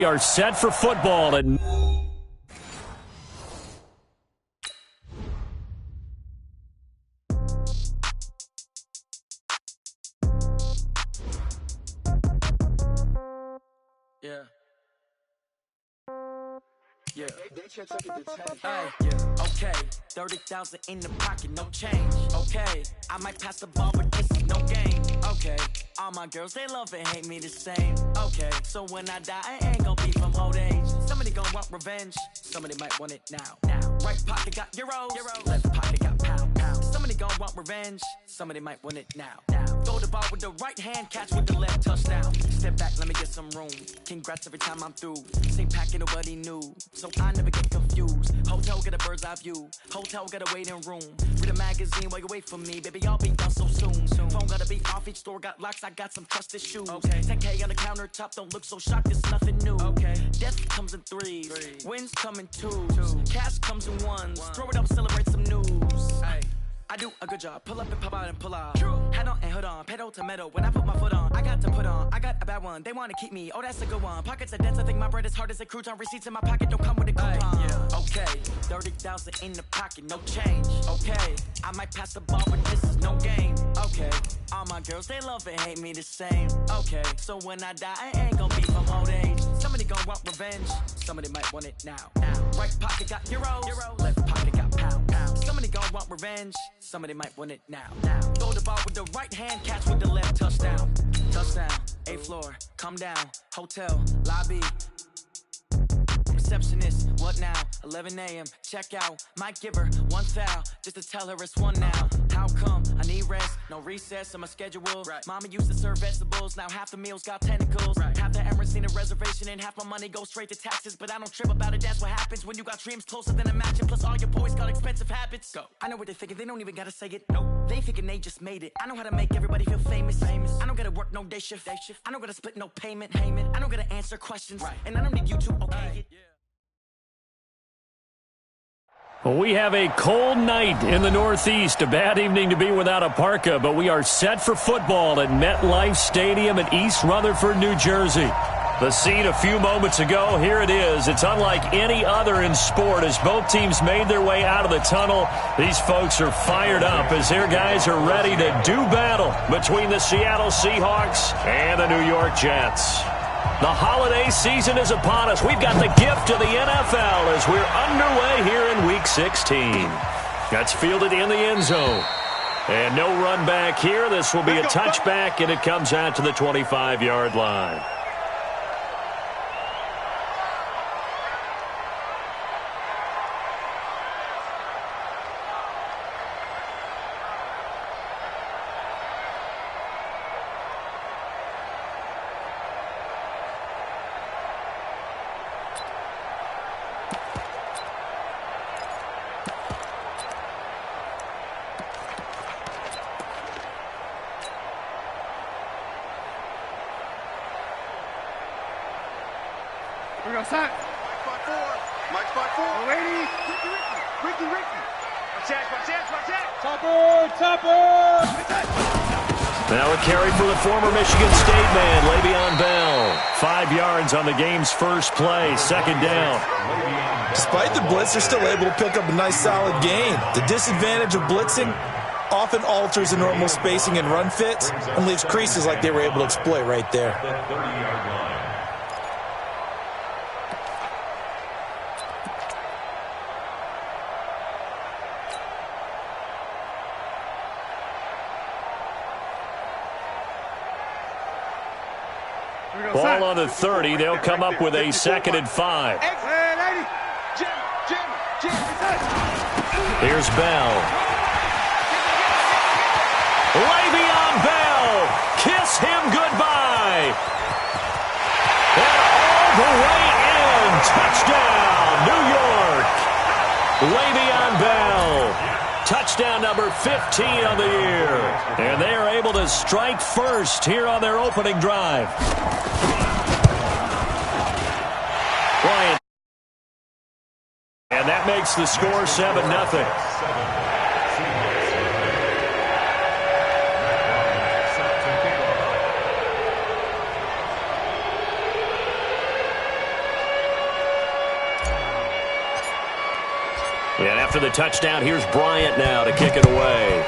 We are set for football and Yeah. Hey, yeah. Okay, 30,000 in the pocket, no change. Okay, I might pass the ball, but this is no game. Okay, all my girls, they love and hate me the same. Okay, so when I die, I ain't gon' be from old age. Somebody gon' want revenge, somebody might want it now. Right pocket got euros, left pocket got pound. Somebody gon' want revenge, somebody might want it now. Throw the ball with the right hand, catch with the left, touchdown. Step back, let me get some room. Congrats every time I'm through. Same packet, nobody knew, so I never get confused. Hotel get a bird's eye view. Hotel got a waiting room. Read a magazine while you wait for me, baby. I'll be done so soon. Phone gotta be off. Each store got locks. I got some trusted shoes. Okay. 10K on the countertop. Don't look so shocked. It's nothing new. Okay. Death comes in threes. Wins come in twos. Cash comes in ones. Throw it up, celebrate some news. Ay. I do a good job. Pull up and pop out and pull out. Head on and hood on. Pedal to metal. When I put my foot on, I got to put on. I got a bad one. They want to keep me. Oh, that's a good one. Pockets are dense. I think my bread is hard as a crouton. Receipts in my pocket don't come with a coupon. Yeah. Okay. 30,000 in the pocket. No change. Okay. I might pass the ball, but this is no game. Okay. All my girls, they love and hate me the same. Okay. So when I die, I ain't gonna be from old age. Somebody gon' want revenge. Somebody might want it now. Right pocket got euros. Left pocket got pound. Somebody gon' want revenge. Somebody might want it now. Throw the ball with the right hand, catch with the left, touchdown. Touchdown, 8th floor, come down, hotel, lobby. Receptionist, what now? 11 a.m., check out. Might give her one foul, just to tell her it's one now. How come? I need rest, no recess on my schedule. Right. Mama used to serve vegetables, now half the meals got tentacles. Right. Half the Emirates need a reservation and half my money goes straight to taxes. But I don't trip about it, that's what happens when you got dreams closer than imagine. Plus all your boys got expensive habits. Go. I know what they're thinking, they don't even gotta say it. Nope. They thinking they just made it. I know how to make everybody feel famous. I don't gotta work no day shift. I don't gotta split no payment. I don't gotta answer questions. Right. And I don't need you to okay it. we have a cold night in the Northeast. A bad evening to be without a parka, but we are set for football at MetLife Stadium in East Rutherford, New Jersey. The scene a few moments ago, here it is. It's unlike any other in sport as both teams made their way out of the tunnel. These folks are fired up as their guys are ready to do battle between the Seattle Seahawks and the New York Jets. The holiday season is upon us. We've got the gift of the NFL as we're underway here in Week 16. That's fielded in the end zone. And no run back here. This will be a touchback, and it comes out to the 25-yard line. We're going to set. Mike spot 4. Lady. Ricky. Watch that. Topper. Now a carry for the former Michigan State man, Le'Veon Bell. 5 yards on the game's first play, second down. Despite the blitz, they're still able to pick up a nice solid gain. The disadvantage of blitzing often alters the normal spacing and run fits and leaves creases like they were able to exploit right there. Ball on the 30. They'll come up with a 2nd and 5. Here's Bell. Le'Veon Bell. Kiss him goodbye. And all the way in. Touchdown, New York. Le'Veon Bell. Touchdown number 15 on the year. And they are able to strike first here on their opening drive. Bryant. And that makes the score 7-0. And after the touchdown, here's Bryant now to kick it away.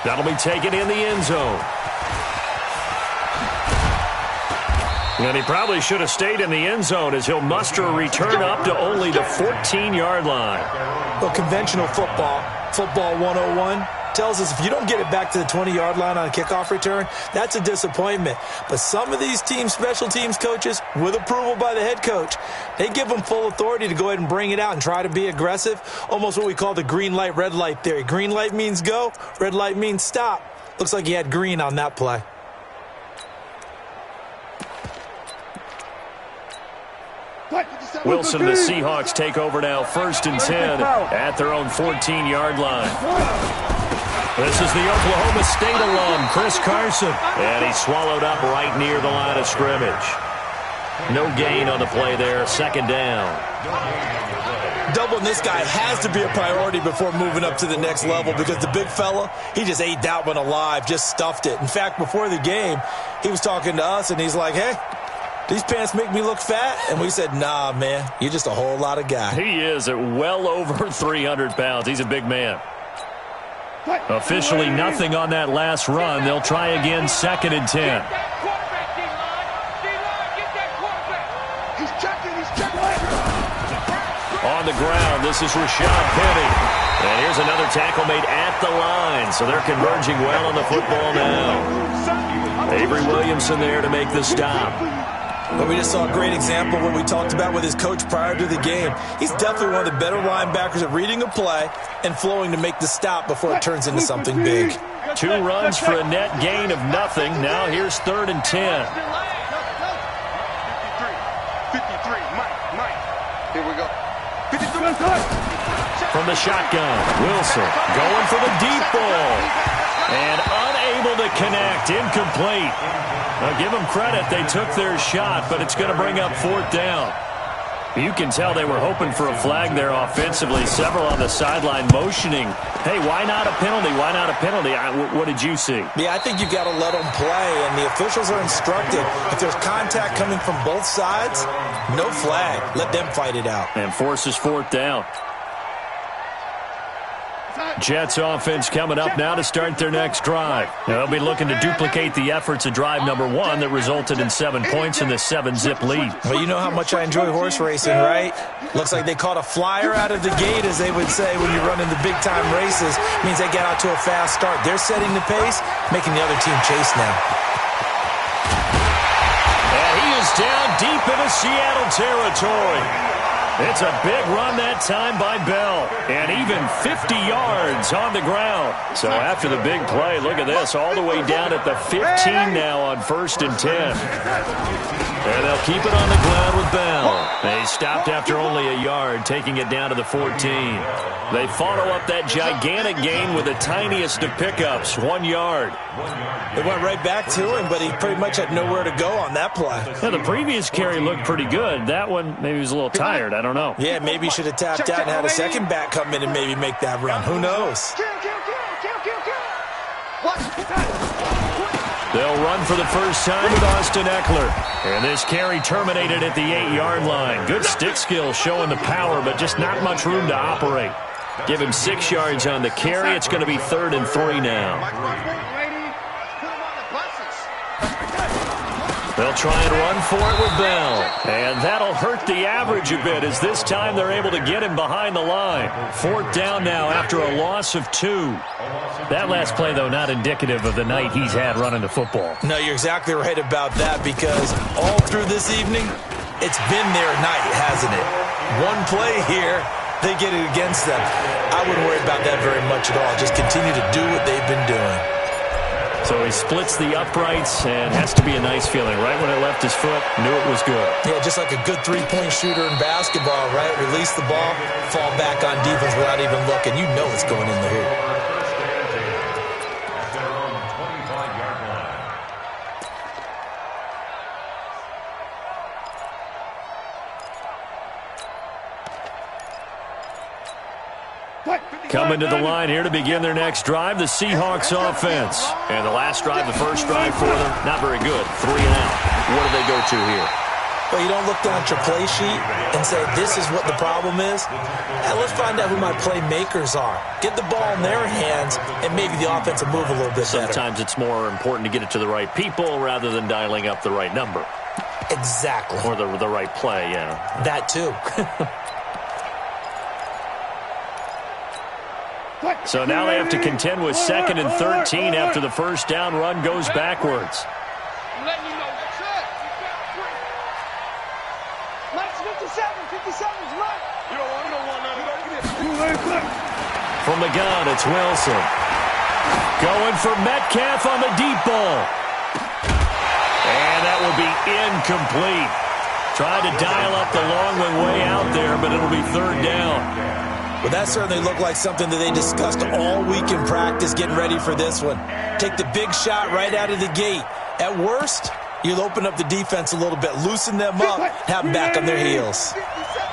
That'll be taken in the end zone. And he probably should have stayed in the end zone as he'll muster a return up to only the 14-yard line. Well, conventional football 101, tells us if you don't get it back to the 20-yard line on a kickoff return, that's a disappointment. But some of these special teams coaches, with approval by the head coach, they give them full authority to go ahead and bring it out and try to be aggressive, almost what we call the green light, red light theory. Green light means go, red light means stop. Looks like he had green on that play. Wilson and the Seahawks take over now, 1st and 10 at their own 14-yard line. This is the Oklahoma State alum, Chris Carson. And he's swallowed up right near the line of scrimmage. No gain on the play there, 2nd down. Doubling this guy has to be a priority before moving up to the next level because the big fella, he just ate that one alive, just stuffed it. In fact, before the game, he was talking to us, and he's like, hey, these pants make me look fat? And we said, nah, man, you're just a whole lot of guy. He is at well over 300 pounds. He's a big man. Officially nothing on that last run. They'll try again, 2nd and 10. On the ground, this is Rashad Penny. And here's another tackle made at the line. So they're converging well on the football now. Avery Williamson there to make the stop. But we just saw a great example of what we talked about with his coach prior to the game. He's definitely one of the better linebackers at reading a play and flowing to make the stop before it turns into something big. 2 runs for a net gain of nothing. Now here's 3rd and 10. 53, Mike. Here we go. 53. From the shotgun, Wilson going for the deep ball. And unable to connect, incomplete. Now give them credit, they took their shot, but it's going to bring up 4th down. You can tell they were hoping for a flag there offensively. Several on the sideline motioning, hey, why not a penalty? Why not a penalty? What did you see? Yeah, I think you got to let them play, and the officials are instructed. If there's contact coming from both sides, no flag. Let them fight it out. And forces 4th down. Jets offense coming up now to start their next drive. They'll be looking to duplicate the efforts of drive number 1 that resulted in 7 points in the 7-zip lead. Well, you know how much I enjoy horse racing, right? Looks like they caught a flyer out of the gate, as they would say when you run in the big-time races. Means they get out to a fast start. They're setting the pace, making the other team chase now. And he is down deep into Seattle territory. It's a big run that time by Bell, and even 50 yards on the ground. So after the big play, look at this, all the way down at the 15 now on 1st and 10. And they'll keep it on the ground with Bell. They stopped after only a yard, taking it down to the 14. They follow up that gigantic gain with the tiniest of pickups, 1 yard. They went right back to him, but he pretty much had nowhere to go on that play. Yeah, the previous carry looked pretty good. That one, maybe he was a little tired. I don't know. Yeah, maybe he should have tapped out and had a second back come in and maybe make that run. Who knows? They'll run for the first time with Austin Eckler. And this carry terminated at the 8-yard line. Good stick skill showing the power, but just not much room to operate. Give him 6 yards on the carry. It's going to be 3rd and 3 now. They'll try and run for it with Bell. And that'll hurt the average a bit as this time they're able to get him behind the line. 4th down now after a loss of 2. That last play, though, not indicative of the night he's had running the football. No, you're exactly right about that because all through this evening, it's been their night, hasn't it? One play here, they get it against them. I wouldn't worry about that very much at all. Just continue to do what they've been doing. So he splits the uprights and has to be a nice feeling. Right when it left his foot, knew it was good. Yeah, just like a good three-point shooter in basketball, right? Release the ball, fall back on defense without even looking. You know it's going in the hoop. Coming to the line here to begin their next drive, the Seahawks offense. And the last drive, the first drive for them, not very good. 3 and out. What do they go to here? but you don't look down at your play sheet and say, this is what the problem is. Let's find out who my playmakers are. Get the ball in their hands, and maybe the offense will move a little bit better. Sometimes it's more important to get it to the right people rather than dialing up the right number. Exactly. Or the right play, yeah. That too. So now they have to contend with 2nd and 13 after the first down run goes backwards. I'm letting you know. Mike's 57. 57's Mike. You don't want to know. From the gun, it's Wilson. Going for Metcalf on the deep ball. And that will be incomplete. Trying to dial up the long one way out there, but it'll be 3rd down. Well, that certainly looked like something that they discussed all week in practice getting ready for this one. Take the big shot right out of the gate. At worst, you'll open up the defense a little bit, loosen them up, have them back on their heels.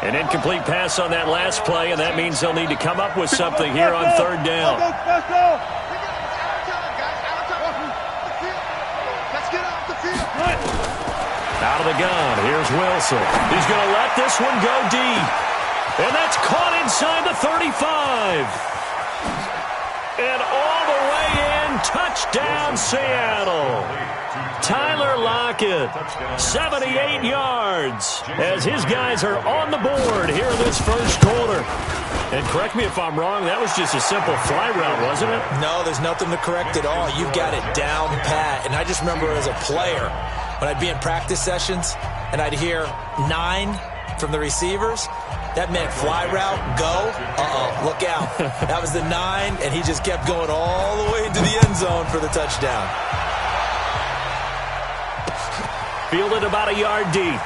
An incomplete pass on that last play, and that means they'll need to come up with something here on 3rd down. Out of the gun, here's Wilson. He's going to let this one go deep. And that's caught inside the 35. And all the way in, touchdown Seattle. Tyler Lockett, 78 yards, as his guys are on the board here in this first quarter. And correct me if I'm wrong, that was just a simple fly route, wasn't it? No, there's nothing to correct at all. You've got it down pat. And I just remember as a player, when I'd be in practice sessions, and I'd hear 9 from the receivers, that meant fly route, go, look out. That was the 9, and he just kept going all the way into the end zone for the touchdown. Fielded about a yard deep.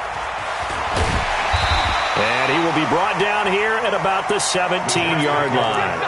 And he will be brought down here at about the 17-yard line.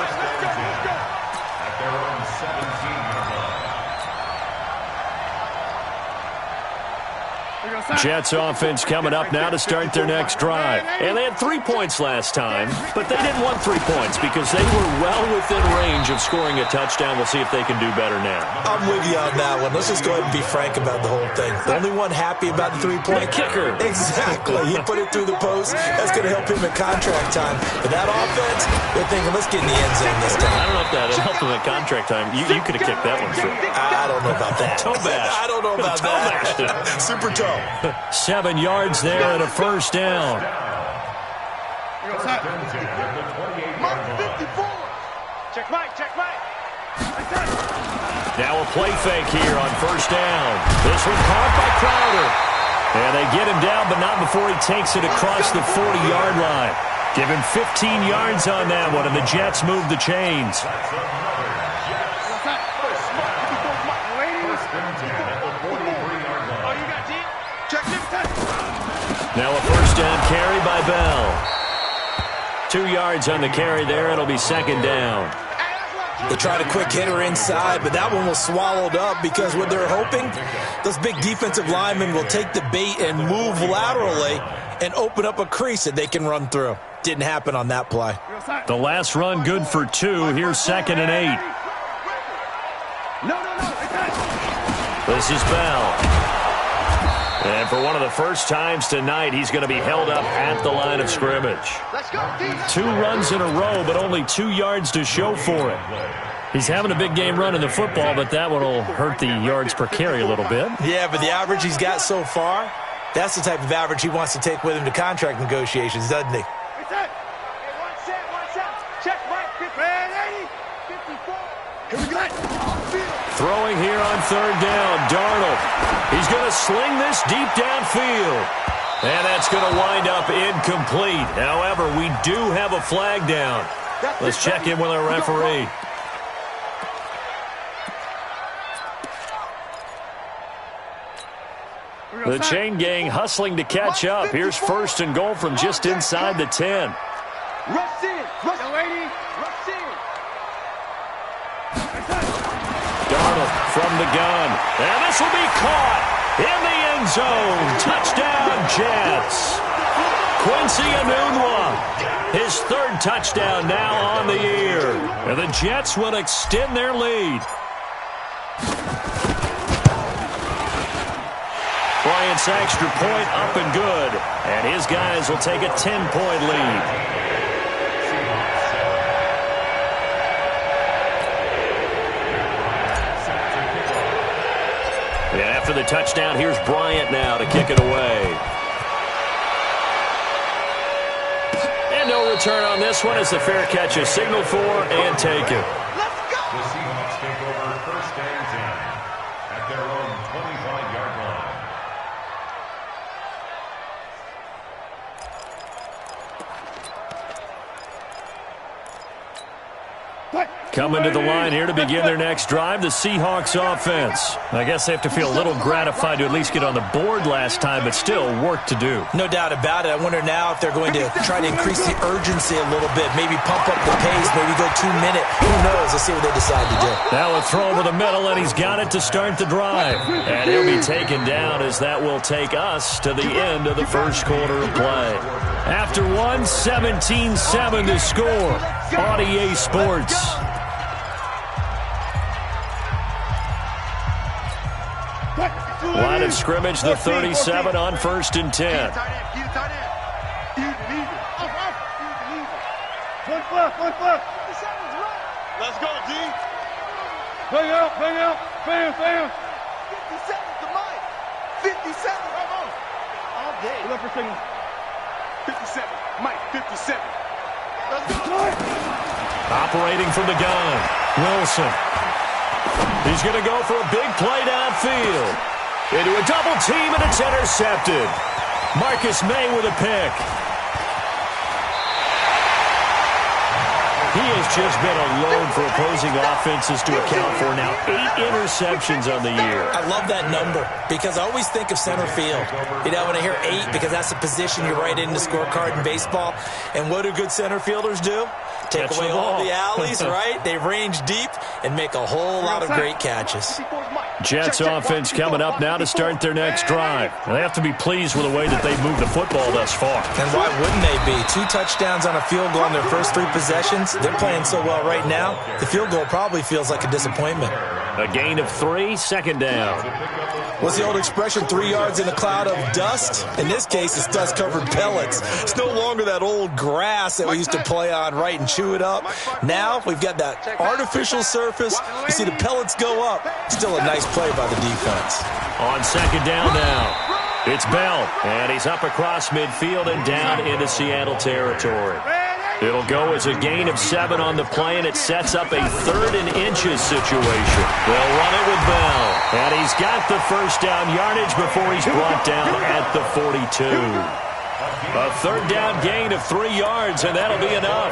Jets offense coming up now to start their next drive. And they had 3 points last time, but they didn't want 3 points because they were well within range of scoring a touchdown. We'll see if they can do better now. I'm with you on that one. Let's just go ahead and be frank about the whole thing. The only one happy about the 3-point kicker. Exactly. He put it through the post. That's going to help him in contract time. But that offense, they're thinking, let's get in the end zone this time. I don't know if that helped him in contract time. You could have kicked that one through. I don't know about that. Toe bash. I don't know about that. Super toe. 7 yards there and a first down. Check Mike. Now a play fake here on first down. This one caught by Crowder. And they get him down, but not before he takes it across the 40-yard line. Give him 15 yards on that one, and the Jets move the chains. Now a first down carry by Bell. 2 yards on the carry there. It'll be 2nd down. They tried a quick hitter inside, but that one was swallowed up because what they're hoping, those big defensive linemen will take the bait and move laterally and open up a crease that they can run through. Didn't happen on that play. The last run good for 2. Here's 2nd and 8. This is Bell. And for one of the first times tonight, he's going to be held up at the line of scrimmage. 2 runs in a row, but only 2 yards to show for it. He's having a big game running the football, but that one will hurt the yards per carry a little bit. Yeah, but the average he's got so far, that's the type of average he wants to take with him to contract negotiations, doesn't he? Throwing here on 3rd down, Darnold. He's going to sling this deep downfield. And that's going to wind up incomplete. However, we do have a flag down. Let's check in with our referee. The chain gang hustling to catch up. Here's 1st and goal from just inside the 10. Rush in. Rush in. Darnold from the gun. And this will be caught in the end zone. Touchdown, Jets. Quincy Enunwa, his 3rd touchdown now on the year. And the Jets will extend their lead. Brian Giants extra point up and good. And his guys will take a 10-point lead. And after the touchdown, here's Bryant now to kick it away. And no return on this one as the fair catch is signaled for and taken. The Seahawks take over first and 10 at their own 25-yard line. Coming to the line here to begin their next drive, the Seahawks offense. I guess they have to feel a little gratified to at least get on the board last time, but still work to do. No doubt about it. I wonder now if they're going to try to increase the urgency a little bit, maybe pump up the pace, maybe go 2 minute. Who knows? Let's see what they decide to do. That will throw over the middle, and he's got it to start the drive. And he'll be taken down as that will take us to the end of the first quarter of play. After one, 17-7 to score on EA Sports. Line of scrimmage, the 37 on 1st and 10. Let's go, D. Bang out, bam. 57 to Mike. 57. All day. Look for single. 57. Mike, 57. Let's go. Operating from the gun, Wilson. He's going to go for a big play downfield. Into a double team, and it's intercepted. Marcus May with a pick. He has just been a load for opposing offenses to account for. Now 8 interceptions on the year. I love that number because I always think of center field. You know, when I hear 8, because that's the position you write in the scorecard in baseball. And what do good center fielders do? Take away all the alleys, right? They range deep and make a whole lot of great catches. Jets offense coming up now to start their next drive. They have to be pleased with the way that they've moved the football thus far. And why wouldn't they be? 2 touchdowns on a field goal in their first 3 possessions. They're playing so well right now, the field goal probably feels like a disappointment. A gain of 3, second down. What's the old expression, 3 yards in a cloud of dust? In this case, it's dust-covered pellets. It's no longer that old grass that we used to play on, right, and chew it up. Now, we've got that artificial surface. You see the pellets go up. Still a nice play by the defense. On second down now, it's Bell, and he's up across midfield and down into Seattle territory. It'll go as a gain of 7 on the play, and it sets up a 3rd and inches situation. They'll run it with Bell, and he's got the first down yardage before he's brought down at the 42. A 3rd down gain of 3 yards, and that'll be enough.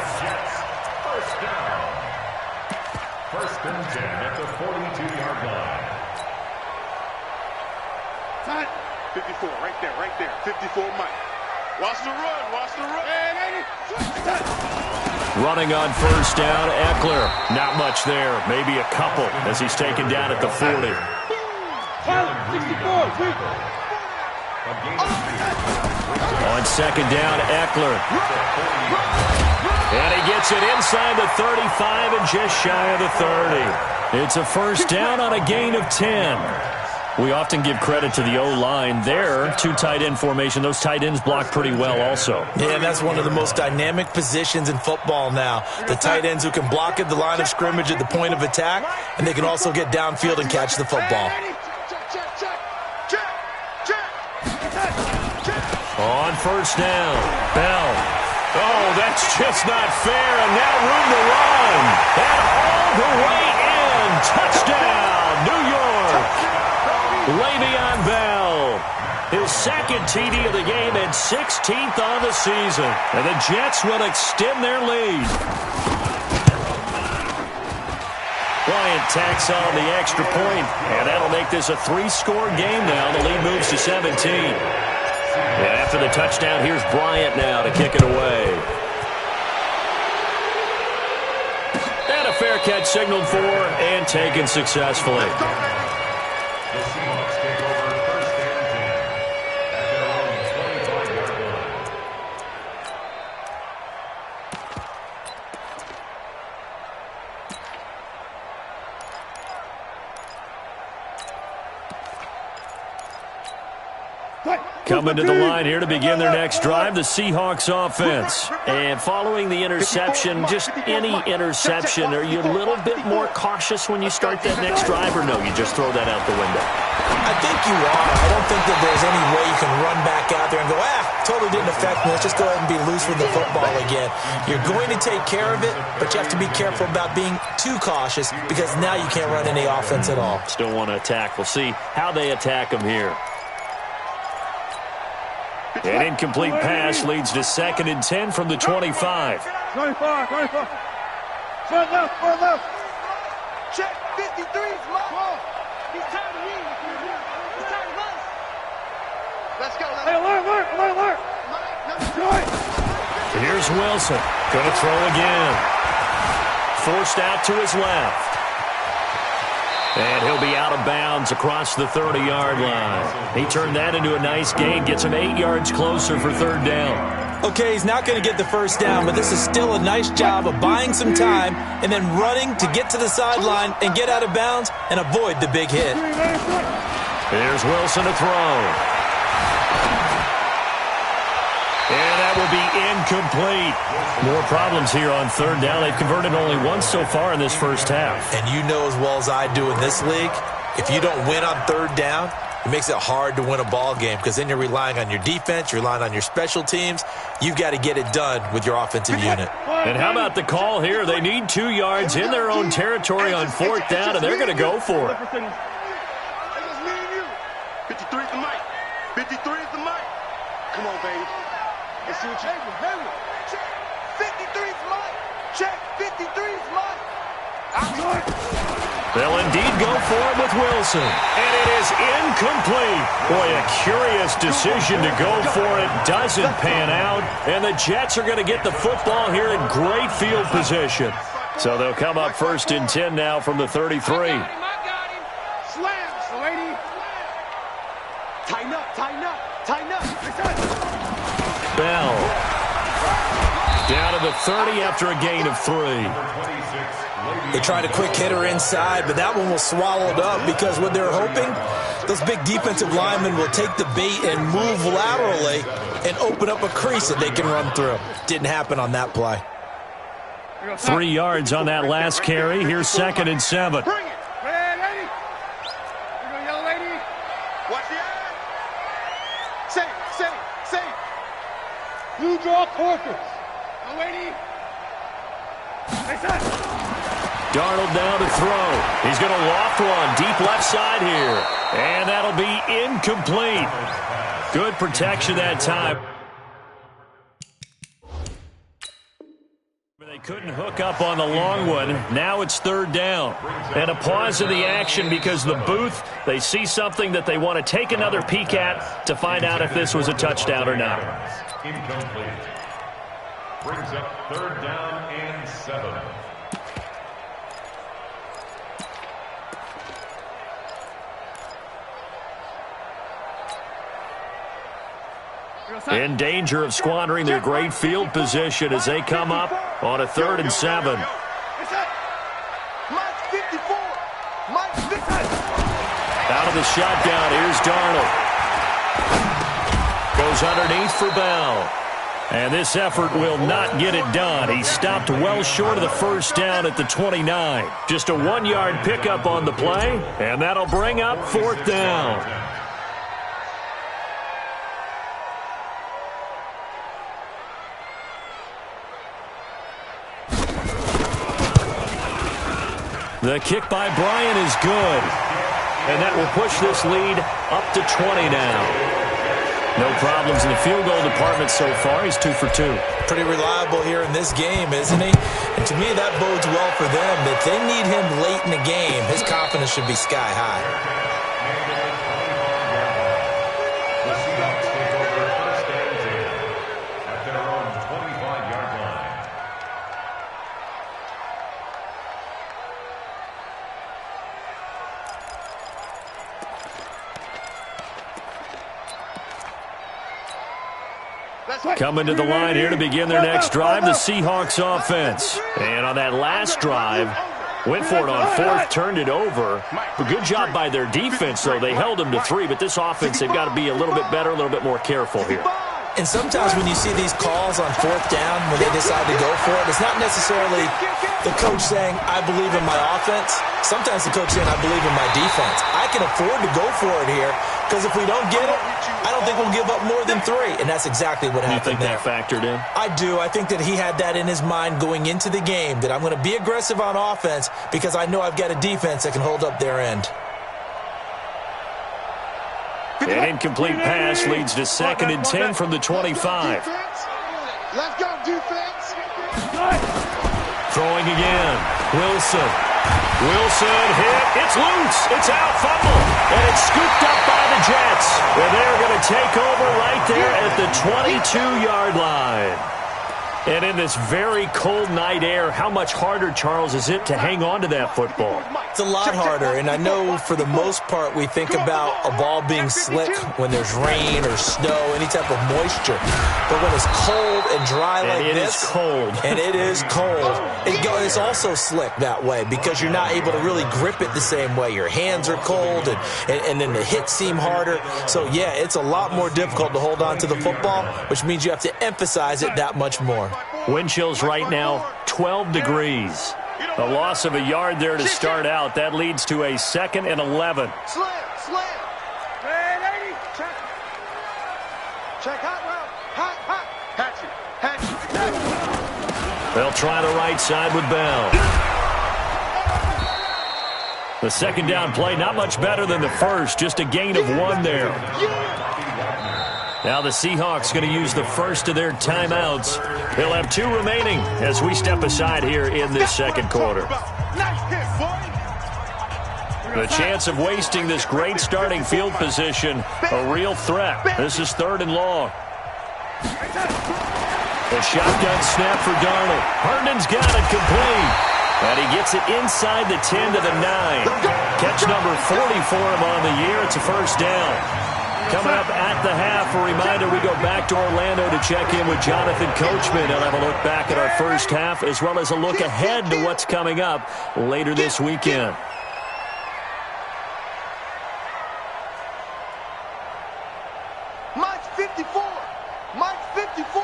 First and 10 at the 42-yard line. 54, right there. 54, Mike. Watch the run. Running on first down, Eckler. Not much there, maybe a couple as he's taken down at the 40. 64, On second down, Eckler. And he gets it inside the 35 and just shy of the 30. It's a first down on a gain of 10. We often give credit to the O-line there. 2 tight end formation. Those tight ends block pretty well also. Yeah, that's one of the most dynamic positions in football now. The tight ends who can block at the line of scrimmage at the point of attack, and they can also get downfield and catch the football. On first down, Bell. Oh, that's just not fair, and now room to run. And all the way in. Touchdown, New York. Le'Veon Bell, his second TD of the game and 16th on the season. And the Jets will extend their lead. Bryant tacks on the extra point, and that'll make this a 3-score game now. The lead moves to 17. And after the touchdown, here's Bryant now to kick it away. And a fair catch signaled for and taken successfully. The Seahawks take over first and 10 at their own 25-yard line. Coming to the line here to begin their next drive, the Seahawks offense. And following the interception, just any interception, are you a little bit more cautious when you start that next drive, or no, you just throw that out the window? I think you are. I don't think that there's any way you can run back out there and go, totally didn't affect me. Let's just go ahead and be loose with the football again. You're going to take care of it, but you have to be careful about being too cautious because now you can't run any offense at all. Still want to attack. We'll see how they attack them here. An incomplete pass leads to 2nd and 10 from the 25. 25. Front left. Check, 53's Mike. He's tired of me. He's tired of us. Let's go. Hey, alert. Here's Wilson. Going to throw again. Forced out to his left. And he'll be out of bounds across the 30-yard line. He turned that into a nice gain, gets him 8 yards closer for 3rd down. Okay, he's not going to get the first down, but this is still a nice job of buying some time and then running to get to the sideline and get out of bounds and avoid the big hit. Here's Wilson to throw. And that will be incomplete. More problems here on 3rd down. They've converted only once so far in this first half. And you know as well as I do in this league, if you don't win on 3rd down, it makes it hard to win a ball game because then you're relying on your defense, you're relying on your special teams. You've got to get it done with your offensive unit. And how about the call here? They need 2 yards in their own territory on 4th down, and they're going to go for it. 53 is the mic. 53 is the mic. Come on, baby. Let's see what you have. Check. 53 is mine. Check. 53 is mine. They'll indeed go for it with Wilson. And it is incomplete. Boy, a curious decision to go for it. Doesn't pan out. And the Jets are going to get the football here in great field position. So they'll come up 1st and 10 now from the 33. I got him. Slams, lady. Tighten up. Bell. Down to the 30 after a gain of 3. They tried a quick hitter inside, but that one was swallowed up because what they're hoping, those big defensive linemen will take the bait and move laterally and open up a crease that they can run through. Didn't happen on that play. 3 yards on that last carry. Here's 2nd and 7. Bring it. Hey, lady. Here go, young lady. Watch the eye. Say. You draw Corkers. Young lady. Hey, son. Darnold now to throw. He's going to loft one deep left side here. And that'll be incomplete. Good protection that time. They couldn't hook up on the long one. Now it's 3rd down. And a pause in the action because the booth, they see something that they want to take another peek at to find out if this was a touchdown or not. Incomplete. Brings up 3rd down and 7. In danger of squandering their great field position as they come up on a 3rd and 7. Mike 54. Mike 50. Out of the shotgun, here's Darnold. Goes underneath for Bell. And this effort will not get it done. He stopped well short of the first down at the 29. Just a 1-yard pickup on the play, and that'll bring up 4th down. The kick by Bryant is good. And that will push this lead up to 20 now. No problems in the field goal department so far. He's 2 for 2. Pretty reliable here in this game, isn't he? And to me, that bodes well for them. If they need him late in the game, his confidence should be sky high. The Seahawks take over 1st and 10 at their own 25-yard line. Coming to the line here to begin their next drive, the Seahawks offense. And on that last drive, Went for it on fourth, turned it over. A good job by their defense, though. They held them to 3, but this offense, they've got to be a little bit better, a little bit more careful here. And sometimes when you see these calls on fourth down, when they decide to go for it, it's not necessarily the coach saying, I believe in my offense. Sometimes the coach saying, I believe in my defense. I can afford to go for it here because if we don't get it, I don't think we'll give up more than 3. And that's exactly what happened there. You think that factored in? I do. I think that he had that in his mind going into the game, that I'm going to be aggressive on offense because I know I've got a defense that can hold up their end. An incomplete pass leads to 2nd and 10 from the 25. Let's go, defense. Throwing again. Wilson hit. It's loose. It's out. Fumble. And it's scooped up by the Jets. And they're going to take over right there at the 22-yard line. And in this very cold night air, how much harder, Charles, is it to hang on to that football? It's a lot harder, and I know for the most part we think about a ball being slick when there's rain or snow, any type of moisture. But when it's cold and dry like this, and it is cold, it's also slick that way because you're not able to really grip it the same way. Your hands are cold, and then the hits seem harder. So, yeah, it's a lot more difficult to hold on to the football, which means you have to emphasize it that much more. Wind chills right now, 12 degrees. A loss of a yard there to start out. That leads to a 2nd and 11. Slam. Check hot route. Hatchet. They'll try the right side with Bell. The 2nd down play, not much better than the first. Just a gain of 1 there. Now the Seahawks going to use the first of their timeouts. They'll have 2 remaining as we step aside here in this 2nd quarter. The chance of wasting this great starting field position, a real threat. This is 3rd and long. A shotgun snap for Darnold. Herndon's got it complete. And he gets it inside the 10 to the 9. Catch number 40 for him on the year. It's a first down. Coming up at the half, a reminder, we go back to Orlando to check in with Jonathan Coachman. He'll have a look back at our first half as well as a look ahead to what's coming up later this weekend. Mike's 54.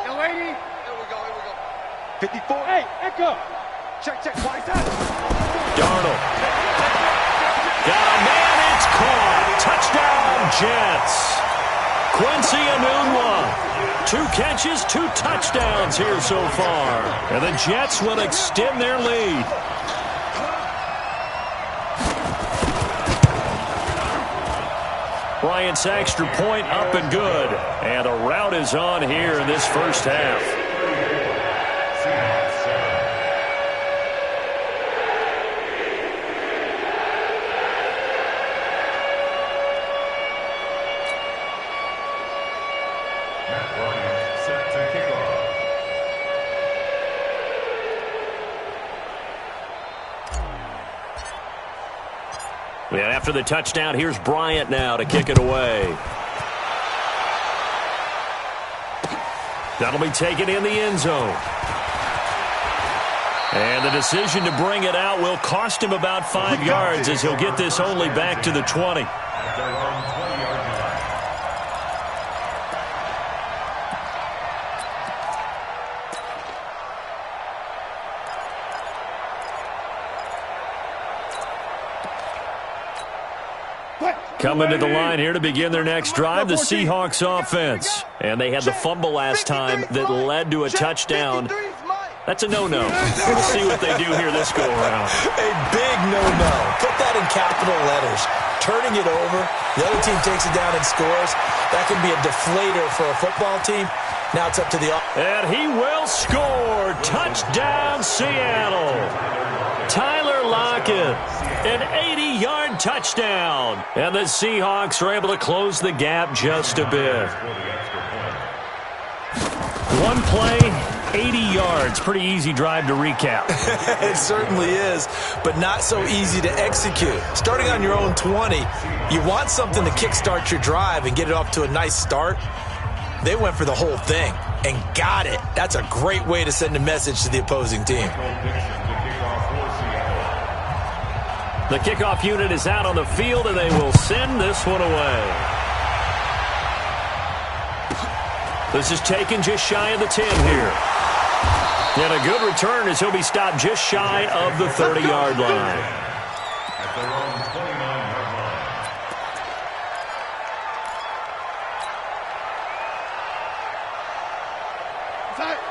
Yo, lady. Here we go. 54. Hey, Echo. Check. Twice out. Darnold. Got a man. It's caught. Touchdown, Jets. Quincy Enunwa. 2 catches, 2 touchdowns here so far. And the Jets will extend their lead. Bryant's extra point up and good. And a rout is on here in this first half. And after the touchdown, here's Bryant now to kick it away. That'll be taken in the end zone. And the decision to bring it out will cost him about 5 yards as he'll get this only back to the 20. Coming to the line here to begin their next drive, the Seahawks offense. And they had the fumble last time that led to a touchdown. That's a no-no. We'll see what they do here this go-around. A big no-no. Put that in capital letters. Turning it over, the other team takes it down and scores. That can be a deflator for a football team. Now it's up to the... And he will score. Touchdown, Seattle. Tyler Lockett, an 80-yard touchdown. And the Seahawks are able to close the gap just a bit. One play, 80 yards. Pretty easy drive to recap. It certainly is, but not so easy to execute. Starting on your own 20, you want something to kickstart your drive and get it off to a nice start. They went for the whole thing and got it. That's a great way to send a message to the opposing team. The kickoff unit is out on the field, and they will send this one away. This is taken just shy of the 10 here. And a good return as he'll be stopped just shy of the 30-yard line. At their own 29-yard line.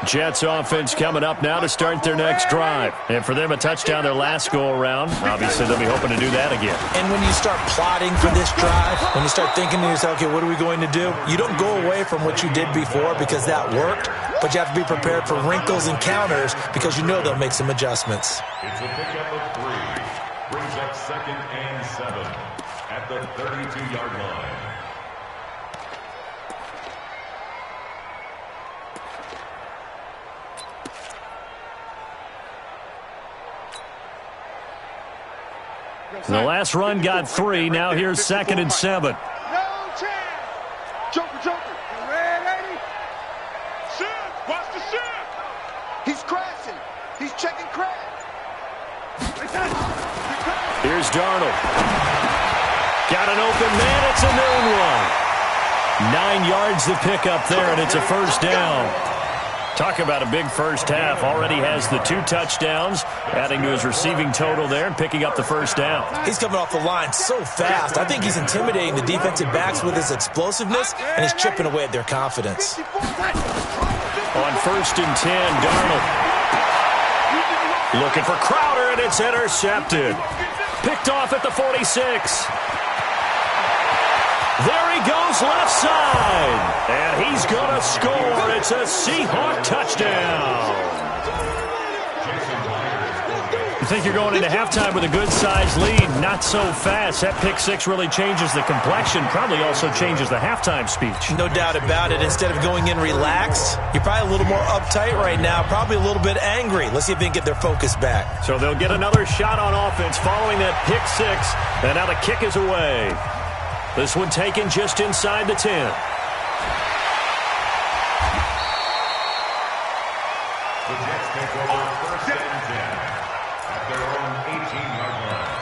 Jets offense coming up now to start their next drive. And for them, a touchdown their last go-around. Obviously, they'll be hoping to do that again. And when you start plotting for this drive, when you start thinking to yourself, okay, what are we going to do? You don't go away from what you did before because that worked, but you have to be prepared for wrinkles and counters because you know they'll make some adjustments. It's a pickup of 3. Brings up 2nd and 7 at the 32-yard line. The last run got 3. Now here's 2nd and 7. No chance. Joker. You ready? Shoot. Watch the shoot. He's crashing. He's checking crash. Here's Darnold. Got an open man. It's a noon one. 9 yards to pick up there, and it's a first down. Talk about a big first half. Already has the 2 touchdowns, adding to his receiving total there and picking up the first down. He's coming off the line so fast. I think he's intimidating the defensive backs with his explosiveness, and he's chipping away at their confidence. On 1st and 10, Darnold. Looking for Crowder, and it's intercepted. Picked off at the 46. There he goes, left side. And he's going to score. It's a Seahawk touchdown. You think you're going into halftime with a good-sized lead. Not so fast. That pick 6 really changes the complexion. Probably also changes the halftime speech. No doubt about it. Instead of going in relaxed, you're probably a little more uptight right now. Probably a little bit angry. Let's see if they can get their focus back. So they'll get another shot on offense following that pick 6. And now the kick is away. This one taken just inside the 10. The Jets take over 1st and 10 at their own 18-yard line.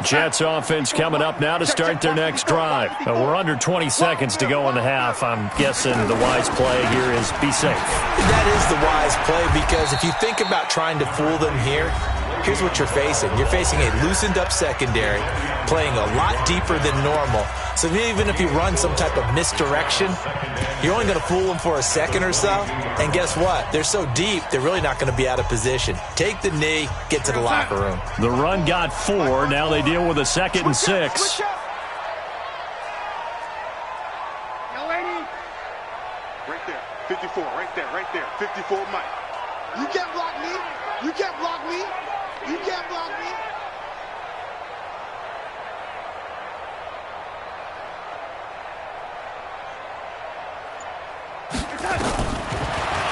Jets offense coming up now to start their next drive. We're under 20 seconds to go in the half. I'm guessing the wise play here is be safe. That is the wise play because if you think about trying to fool them here, here's what you're facing. You're facing a loosened up secondary, playing a lot deeper than normal. So even if you run some type of misdirection, you're only going to fool them for a second or so. And guess what? They're so deep, they're really not going to be out of position. Take the knee, get to the locker room. The run got 4. Now they deal with a 2nd and 6. Right there. 54. Right there. 54 Mike. You can't block me. You can't block me. You can't block me.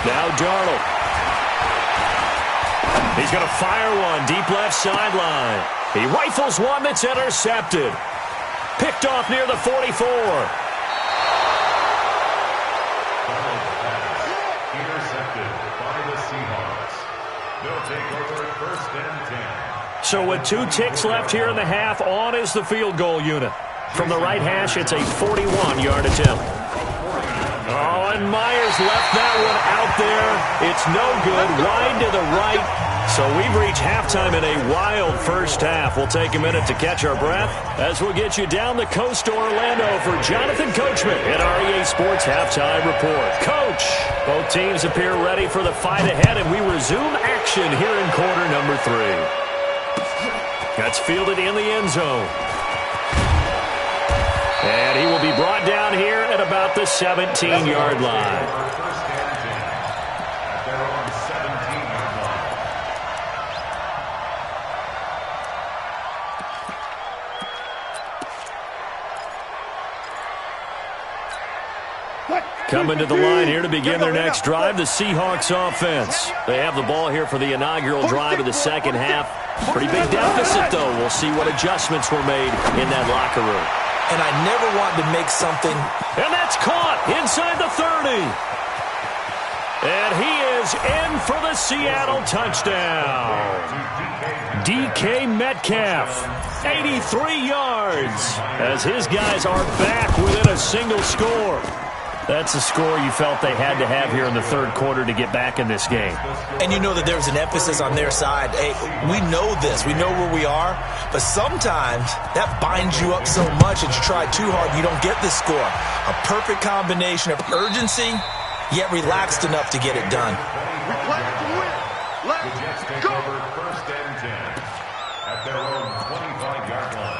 Now Darnold. He's going to fire one deep left sideline. He rifles one that's intercepted. Picked off near the 44. Intercepted by the Seahawks. They'll take over 1st and 10. So with 2 ticks left here in the half, on is the field goal unit. From the right hash, it's a 41-yard attempt. Oh, and Myers left that one out there. It's no good. Wide to the right. So we've reached halftime in a wild first half. We'll take a minute to catch our breath as we'll get you down the coast to Orlando for Jonathan Coachman at REA Sports Halftime Report. Coach, both teams appear ready for the fight ahead, and we resume action here in quarter number 3. That's fielded in the end zone. And he will be brought down here at about the 17-yard line. First and 10 at their own 17-yard line. Coming to the line here to begin their next drive, the Seahawks offense. They have the ball here for the inaugural drive of the second half. Pretty big deficit, though. We'll see what adjustments were made in that locker room. And I never want to make something. And that's caught inside the 30. And he is in for the Seattle touchdown. DK Metcalf, 83 yards, as his guys are back within a single score. That's a score you felt they had to have here in the third quarter to get back in this game. And you know that there's an emphasis on their side. Hey, we know this. We know where we are. But sometimes that binds you up so much that you try too hard, you don't get this score. A perfect combination of urgency, yet relaxed enough to get it done. We play to win. Let's go. First and 10 at their own 25-yard line.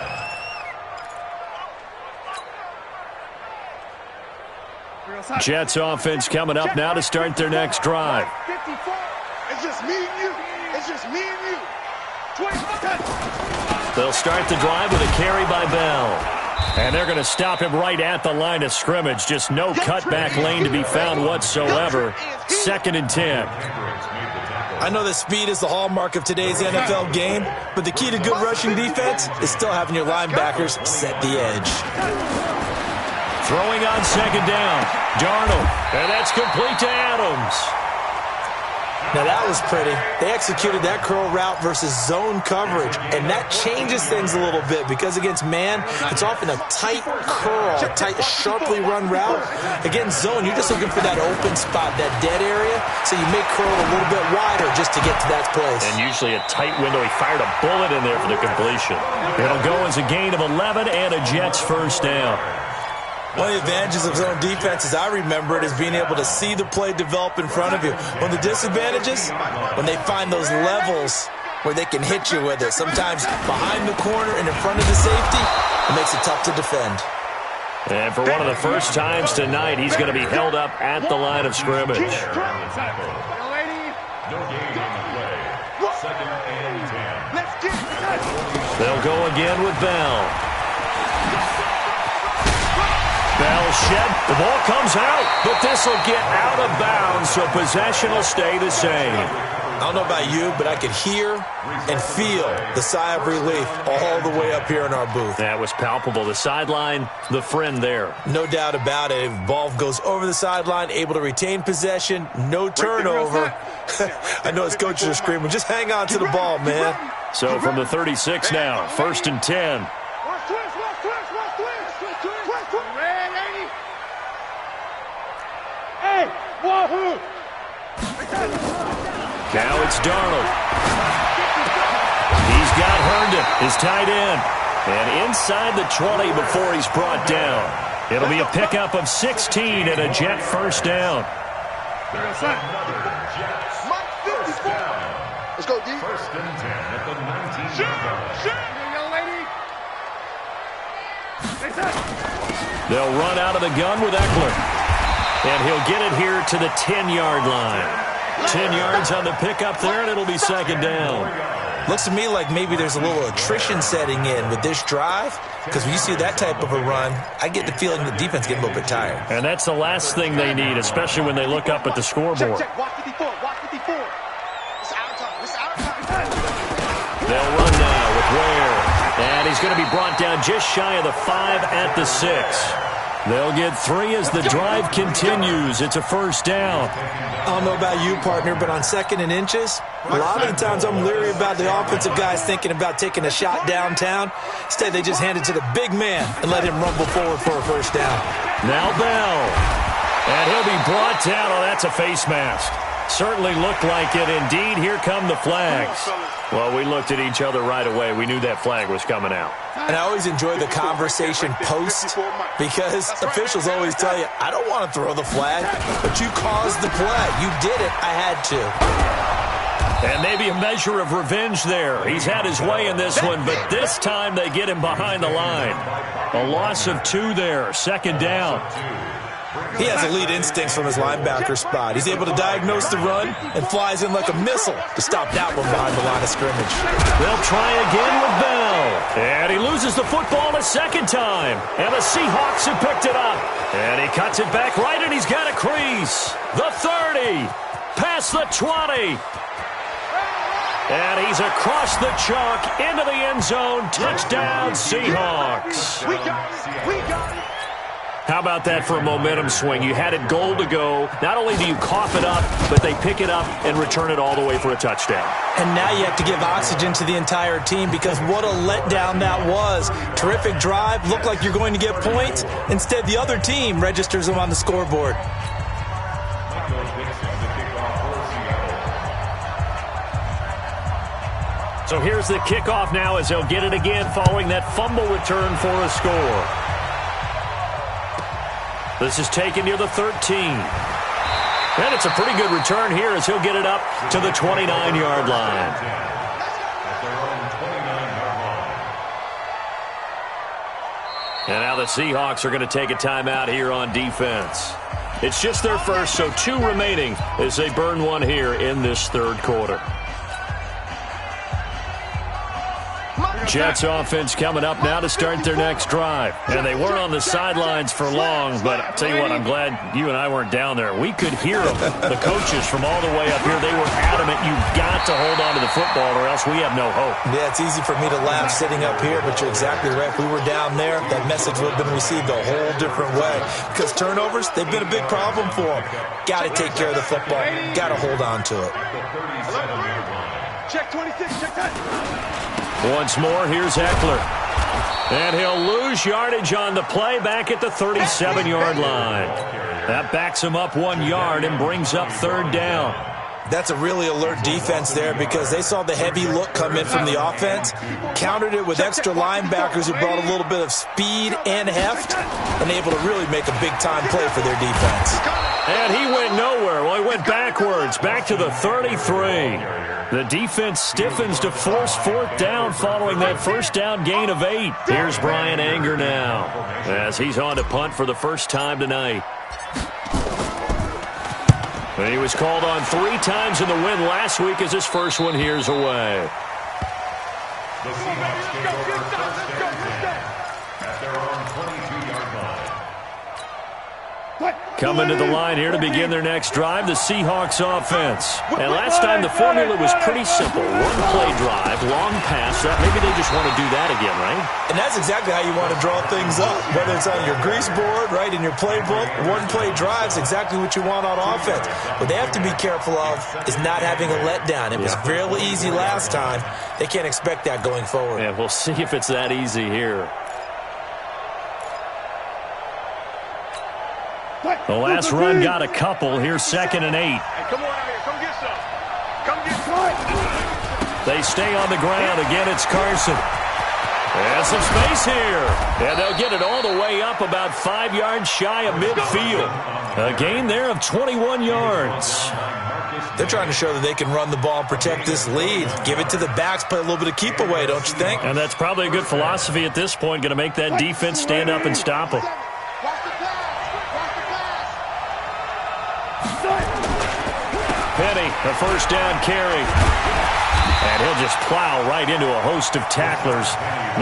Jets offense coming up now to start their next drive. 54. It's just me and you. It's just me and you. 20. They'll start the drive with a carry by Bell. And they're going to stop him right at the line of scrimmage. Just no cutback lane to be found whatsoever. Second and 10. I know that speed is the hallmark of today's NFL game, but the key to good rushing defense is still having your linebackers set the edge. Throwing on second down. Darnold. And that's complete to Adams. Now that was pretty. They executed that curl route versus zone coverage, and that changes things a little bit because against man, it's often a tight curl, a tight, sharply run route. Against zone, you're just looking for that open spot, that dead area, so you may curl a little bit wider just to get to that place. And usually a tight window. He fired a bullet in there for the completion. It'll go as a gain of 11 and a Jets first down. One of the advantages of zone defense, as I remember it, is being able to see the play develop in front of you. One of the disadvantages, when they find those levels where they can hit you with it. Sometimes behind the corner and in front of the safety, it makes it tough to defend. And for one of the first times tonight, he's going to be held up at the line of scrimmage. No gain on the play. Second and 10. Let's get it. They'll go again with Bell. Bell shed. The ball comes out, but this will get out of bounds, so possession will stay the same. I don't know about you, but I could hear and feel the sigh of relief all the way up here in our booth. That was palpable. The sideline, the friend there. No doubt about it. If ball goes over the sideline, able to retain possession, no turnover. I know his coaches are screaming, just hang on to the ball, man. So from the 36 now, first and 10. Wahoo! Now it's Darnold. He's got Herndon, his tight end. And inside the 20 before he's brought down. It'll be a pickup of 16 and a Jet first down. Let's go, D. First and 10 at the 19-yard line. They'll run out of the gun with Eckler. And he'll get it here to the 10-yard line. 10 yards on the pickup there, and it'll be second down. Looks to me like maybe there's a little attrition setting in with this drive, because when you see that type of a run, I get the feeling the defense getting a little bit tired. And that's the last thing they need, especially when they look up at the scoreboard. Check. Walk 54. Walk 54. It's our time. It's our time. They'll run now with Ware. And he's going to be brought down just shy of the 5 at the 6. They'll get 3 as the drive continues. It's a first down. I don't know about you, partner, but on second and inches, a lot of the times I'm leery about the offensive guys thinking about taking a shot downtown. Instead, they just hand it to the big man and let him rumble forward for a first down. Now Bell. And he'll be brought down. Oh, that's a face mask. Certainly looked like it. Indeed, here come the flags. Well, we looked at each other right away. We knew that flag was coming out. And I always enjoy the conversation post because officials always tell you, I don't want to throw the flag, but you caused the play. You did it. I had to. And maybe a measure of revenge there. He's had his way in this one, but this time they get him behind the line. A loss of 2 there. Second down. He has elite instincts from his linebacker spot. He's able to diagnose the run and flies in like a missile to stop that one behind the line of scrimmage. They'll try again with Bell. And he loses the football a second time. And the Seahawks have picked it up. And he cuts it back right, and he's got a crease. The 30. Past the 20. And he's across the chalk into the end zone. Touchdown, Seahawks. We got it. We got it. How about that for a momentum swing? You had it goal to go. Not only do you cough it up, but they pick it up and return it all the way for a touchdown. And now you have to give oxygen to the entire team because what a letdown that was. Terrific drive. Looked like you're going to get points. Instead, the other team registers them on the scoreboard. So here's the kickoff now as they'll get it again following that fumble return for a score. This is taken near the 13. And it's a pretty good return here as he'll get it up to the 29-yard line. And now the Seahawks are going to take a timeout here on defense. It's just their first, so 2 remaining as they burn one here in this third quarter. Jets offense coming up now to start their next drive. And they weren't on the sidelines for long, but I'll tell you what, I'm glad you and I weren't down there. We could hear them, the coaches from all the way up here. They were adamant, you've got to hold on to the football or else we have no hope. Yeah, it's easy for me to laugh sitting up here, but you're exactly right. If we were down there, that message would have been received a whole different way. Because turnovers, they've been a big problem for them. Got to take care of the football. Got to hold on to it. Check 26, check that. Once more, here's Eckler. And he'll lose yardage on the play back at the 37-yard line. That backs him up 1 yard and brings up third down. That's a really alert defense there because they saw the heavy look come in from the offense, countered it with extra linebackers who brought a little bit of speed and heft, and able to really make a big-time play for their defense. And he went nowhere. Well, he went backwards, back to the 33. The defense stiffens to force fourth down following that first down gain of 8. Here's Brian Anger now as he's on to punt for the first time tonight. And he was called on 3 times in the win last week as his first one here's away. The Seahawks take over first and 10 at their own 22-yard line. Coming to the line here to begin their next drive, the Seahawks offense. And last time the formula was pretty simple. One play drive, long pass. Maybe they just want to do that again, right? And that's exactly how you want to draw things up. Whether it's on your grease board, right, in your playbook, one play drive's exactly what you want on offense. What they have to be careful of is not having a letdown. It was real easy last time. They can't expect that going forward. Yeah, we'll see if it's that easy here. The last run got a couple. Here's 2nd and 8. Hey, come on out here. Come get some. Come get some. They stay on the ground. Again, it's Carson. And some space here. And they'll get it all the way up about 5 yards shy of midfield. A gain there of 21 yards. They're trying to show that they can run the ball and protect this lead. Give it to the backs, play a little bit of keep away, don't you think? And that's probably a good philosophy at this point. Going to make that defense stand up and stop them. Penny, the first down carry. And he'll just plow right into a host of tacklers.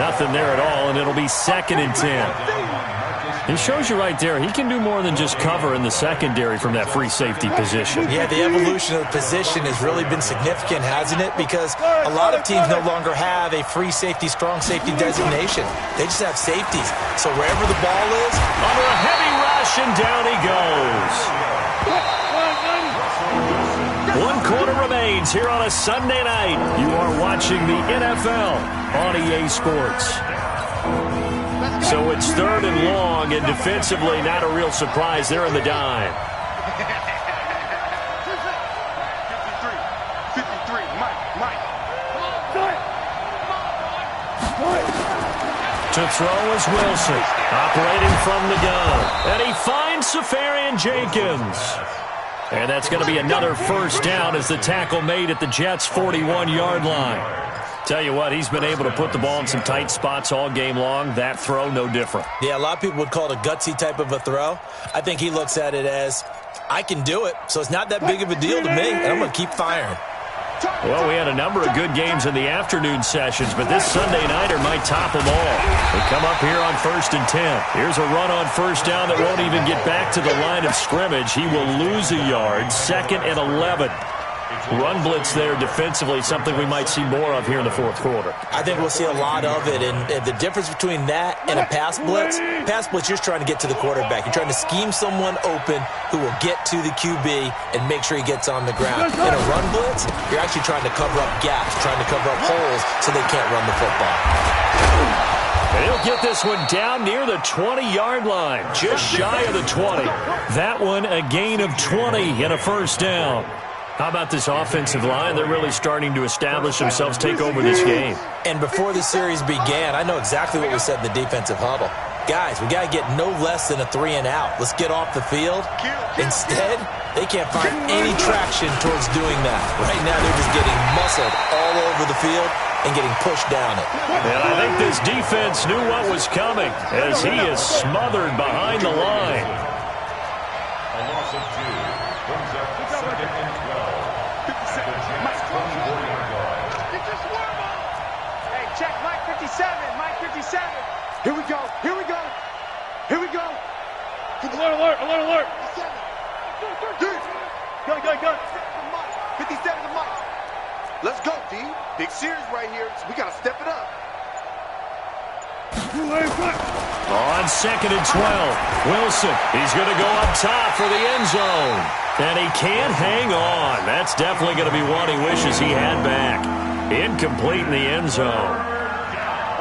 Nothing there at all, and it'll be 2nd and 10. He shows you right there, he can do more than just cover in the secondary from that free safety position. Yeah, the evolution of the position has really been significant, hasn't it? Because a lot of teams no longer have a free safety, strong safety designation. They just have safeties. So wherever the ball is, under a heavy rush, and down he goes. 1 quarter remains here on a Sunday night. You are watching the NFL on EA Sports. So it's 3rd and long, and defensively not a real surprise there in the dime. 53, Mike. To throw is Wilson, operating from the gun. And he finds Safarian Jenkins. And that's going to be another first down as the tackle made at the Jets' 41-yard line. Tell you what, he's been able to put the ball in some tight spots all game long. That throw, no different. Yeah, a lot of people would call it a gutsy type of a throw. I think he looks at it as, I can do it, so it's not that big of a deal to me, and I'm going to keep firing. Well, we had a number of good games in the afternoon sessions, but this Sunday nighter might top them all. They come up here on 1st and 10. Here's a run on first down that won't even get back to the line of scrimmage. He will lose a yard, 2nd and 11. run blitz there defensively, something we might see more of here in the fourth quarter. I think we'll see a lot of it, and the difference between that and a pass blitz, you're trying to get to the quarterback. You're trying to scheme someone open who will get to the QB and make sure he gets on the ground. In a run blitz, you're actually trying to cover up gaps, trying to cover up holes so they can't run the football. And he'll get this one down near the 20-yard line, just shy of the 20. That one a gain of 20 and a first down. How about this offensive line? They're really starting to establish themselves, take over this game. And before the series began, I know exactly what we said in the defensive huddle. Guys, we got to get no less than a 3-and-out. Let's get off the field. Instead, they can't find any traction towards doing that. Right now, they're just getting muscled all over the field and getting pushed down it. And I think this defense knew what was coming as he is smothered behind the line. A loss of 2 brings up 2nd and 12. At the Jets' 24-yard line. Hey, check Mike 57. Mike 57. Here we go. Here we go. Here we go. Alert, alert, alert, alert. 57. Go. 57 to Mike. Let's go, D. Big series right here. So we got to step it up. On 2nd and 12, Wilson. He's going to go up top for the end zone. And he can't hang on. That's definitely going to be one he wishes he had back. Incomplete in the end zone.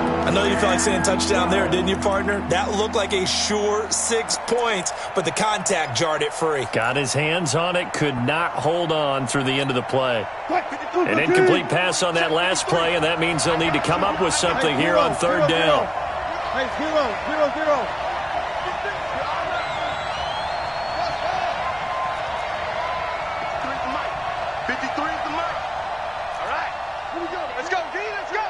I know you felt like saying touchdown there, didn't you, partner? That looked like a sure 6 points, but the contact jarred it free. Got his hands on it, could not hold on through the end of the play. An incomplete pass on that last play, and that means they'll need to come up with something here on third down. Hey, 0-0-0. 53 is the mic. All right. Here we go. Let's go, D. Let's go.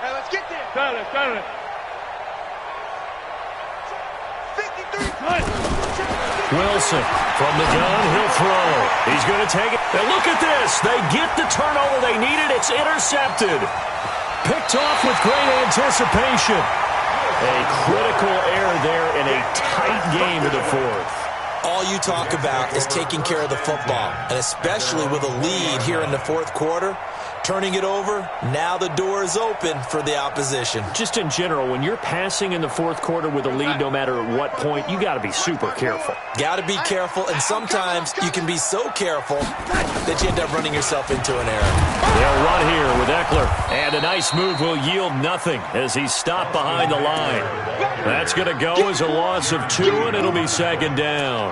Hey, let's get there. Got it. 53. Wilson from the gun, he'll throw. He's going to take it. And look at this. They get the turnover they needed. It's intercepted. Picked off with great anticipation. A critical error there in a tight game of the fourth. All you talk about is taking care of the football, and especially with a lead here in the fourth quarter, turning it over, now the door is open for the opposition. Just in general, when you're passing in the fourth quarter with a lead, no matter at what point, you got to be super careful. Got to be careful, and sometimes you can be so careful that you end up running yourself into an error. They'll run here with Eckler, and a nice move will yield nothing as he's stopped behind the line. That's going to go as a loss of 2, and it'll be second down.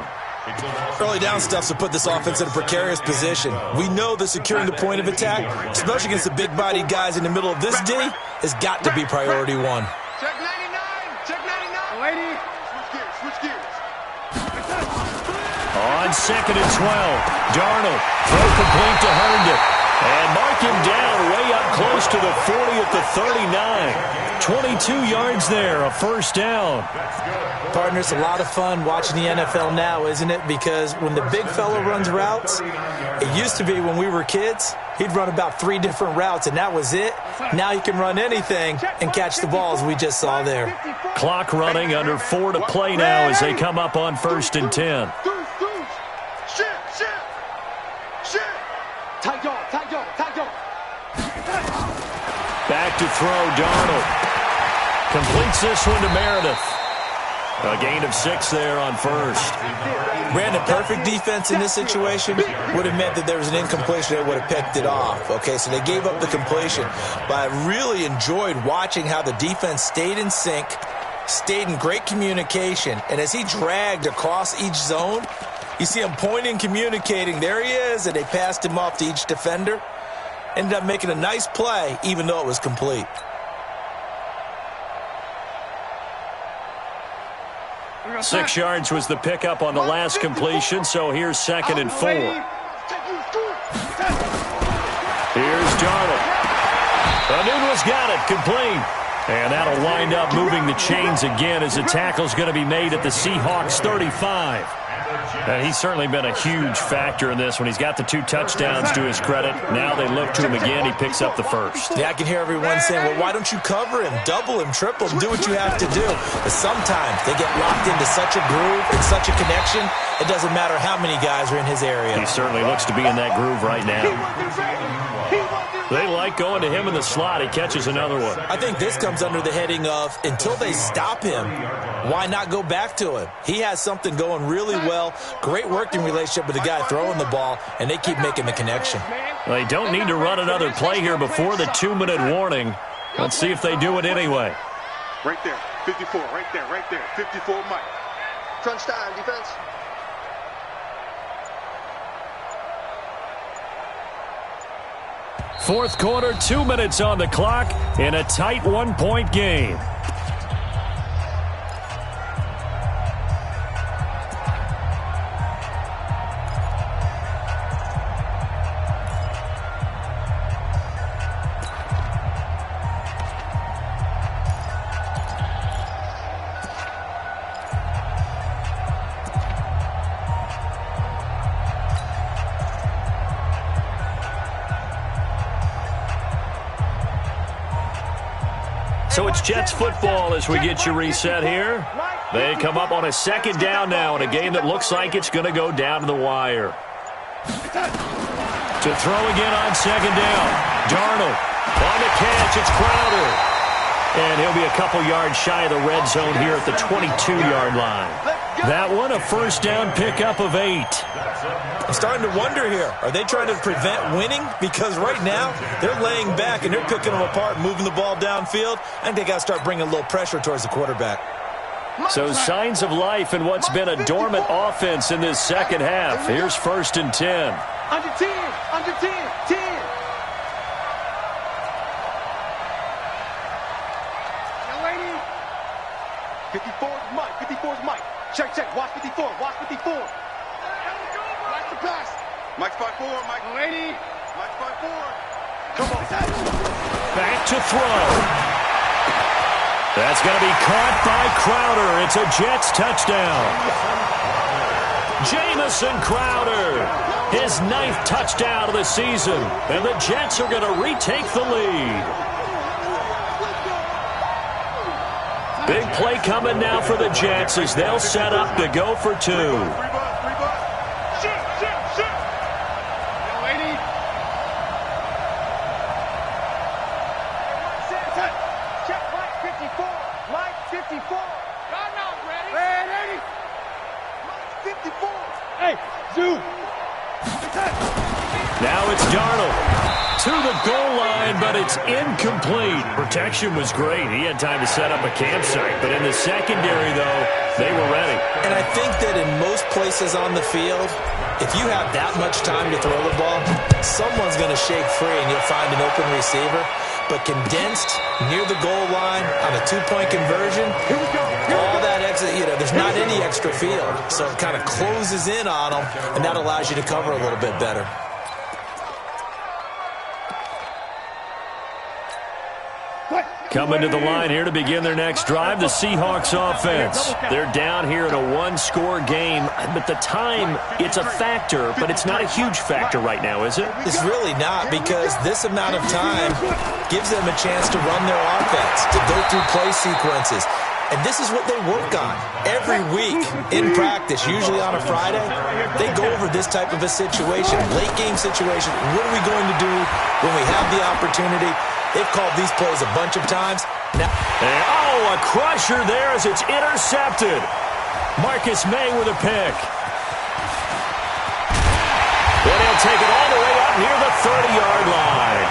Early down stuff to put this offense in a precarious position. We know that securing the point of attack, especially against the big-bodied guys in the middle of this D, has got to be priority one. Check 99. Check 99. Lady. Switch gears. On 2nd and 12, Darnold, throw complete to Herndon. And mark him down way up close to the 40 at the 39. 22 yards there, a first down. Partner, it's a lot of fun watching the NFL now, isn't it? Because when the big fella runs routes, it used to be when we were kids, he'd run about 3 different routes, and that was it. Now he can run anything and catch the balls we just saw there. Clock running, under 4 to play now as they come up on 1st and 10. Back to throw, Darnold. Completes this one to Meredith. A gain of 6 there on first. Brandon, perfect defense in this situation would have meant that there was an incompletion. They would have picked it off. Okay, so they gave up the completion. But I really enjoyed watching how the defense stayed in sync, stayed in great communication. And as he dragged across each zone, you see him pointing, communicating. There he is, and they passed him off to each defender. Ended up making a nice play, even though it was complete. Six yards was the pickup on the last completion, so here's 2nd and 4. Here's Darnold. Nunez got it, complete. And that'll wind up moving the chains again as the tackle's going to be made at the Seahawks 35. And he's certainly been a huge factor in this when he's got the 2 touchdowns to his credit. Now they look to him again. He picks up the first. Yeah, I can hear everyone saying, well, why don't you cover him, double him, triple him, do what you have to do. But sometimes they get locked into such a groove and such a connection, it doesn't matter how many guys are in his area. He certainly looks to be in that groove right now. They like going to him in the slot. He catches another one. I think this comes under the heading of, until they stop him, why not go back to him? He has something going really well, great working relationship with the guy throwing the ball, and they keep making the connection. They don't need to run another play here before the 2-minute warning. Let's see if they do it anyway. Right there, 54, right there, 54, Mike. Crunch time, defense. Fourth quarter, 2 minutes on the clock in a tight 1-point game. So it's Jets football as we get you reset here. They come up on a second down now in a game that looks like it's going to go down to the wire. To throw again on second down. Darnold on the catch. It's Crowder. And he'll be a couple yards shy of the red zone here at the 22-yard line. That one, a first down pickup of 8. I'm starting to wonder here, are they trying to prevent winning? Because right now, they're laying back and they're picking them apart and moving the ball downfield. I think they got to start bringing a little pressure towards the quarterback. So signs of life in what's been a dormant offense in this second half. Here's 1st and 10. Under 10, under 10, 10. 54 is Mike, 54 is Mike. Check, watch 54, watch 54. Watch the pass. Mike's by 4, Mike. Lady. Mike's by 4. Come on. Back to throw. That's going to be caught by Crowder. It's a Jets touchdown. Jamison Crowder, his 9th touchdown of the season. And the Jets are going to retake the lead. Big play coming now for the Jets as they'll set up to go for 2. Check Mike 54. Mike 54. I'm not ready. Mike 54. Hey, Zoo. Now it's Darnold to the goal line, but it's incomplete. Protection was great. He had time to set up a campsite, but in the secondary, though, they were ready. And I think that in most places on the field, if you have that much time to throw the ball, someone's going to shake free and you'll find an open receiver. But condensed near the goal line on a 2-point conversion, all that exit, there's not any extra field. So it kind of closes in on them, and that allows you to cover a little bit better. Coming to the line here to begin their next drive, the Seahawks offense. They're down here in a 1-score game, but the time, it's a factor, but it's not a huge factor right now, is it? It's really not, because this amount of time gives them a chance to run their offense, to go through play sequences. And this is what they work on every week in practice, usually on a Friday. They go over this type of a situation, late game situation. What are we going to do when we have the opportunity? They've called these plays a bunch of times. Now, a crusher there as it's intercepted. Marcus May with a pick. And he'll take it all the way up near the 30-yard line.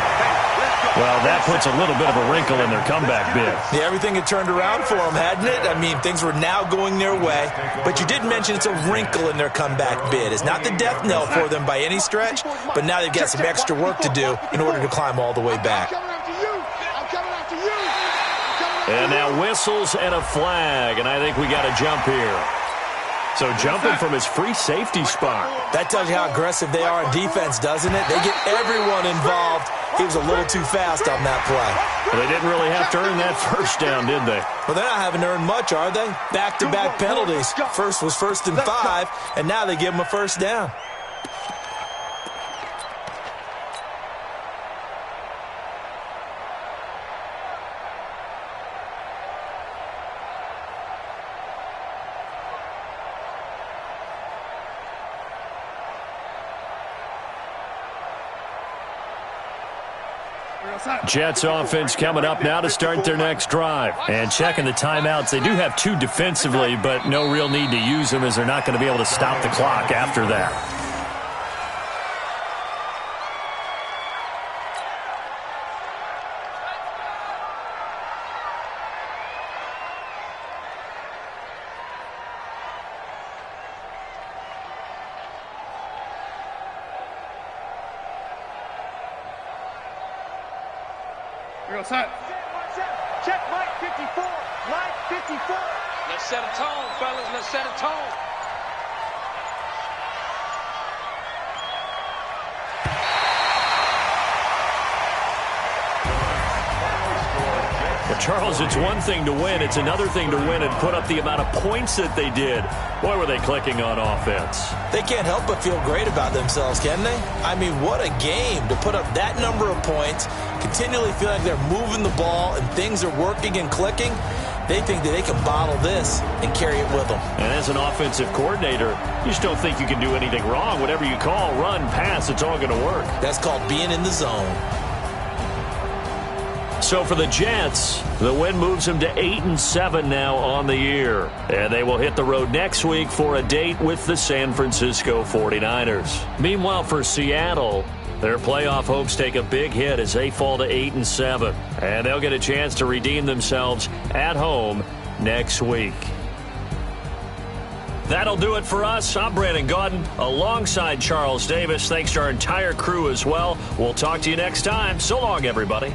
Well, that puts a little bit of a wrinkle in their comeback bid. Yeah, everything had turned around for them, hadn't it? I mean, things were now going their way. But you did mention it's a wrinkle in their comeback bid. It's not the death knell for them by any stretch, but now they've got some extra work to do in order to climb all the way back. And now whistles and a flag, and I think we got to jump here. So jumping from his free safety spot. That tells you how aggressive they are on defense, doesn't it? They get everyone involved He was a little too fast on that play. Well, they didn't really have to earn that first down, did they? Well, they're not having earned much, are they? Back-to-back penalties. First was 1st and 5, and now they give them a first down. Jets offense coming up now to start their next drive. And checking the timeouts, they do have 2 defensively, but no real need to use them as they're not going to be able to stop the clock after that. Check Mike 54. Mike 54. Let's set a tone, fellas. Let's set a tone. Well, Charles, it's one thing to win. It's another thing to win and put up the amount of points that they did. Boy, were they clicking on offense. They can't help but feel great about themselves, can they? I mean, what a game to put up that number of points, continually feel like they're moving the ball and things are working and clicking. They think that they can bottle this and carry it with them. And as an offensive coordinator, you just don't think you can do anything wrong. Whatever you call, run, pass, it's all going to work. That's called being in the zone. So for the Jets, the win moves them to 8-7 now on the year. And they will hit the road next week for a date with the San Francisco 49ers. Meanwhile, for Seattle, their playoff hopes take a big hit as they fall to 8-7. And they'll get a chance to redeem themselves at home next week. That'll do it for us. I'm Brandon Gaudin alongside Charles Davis. Thanks to our entire crew as well. We'll talk to you next time. So long, everybody.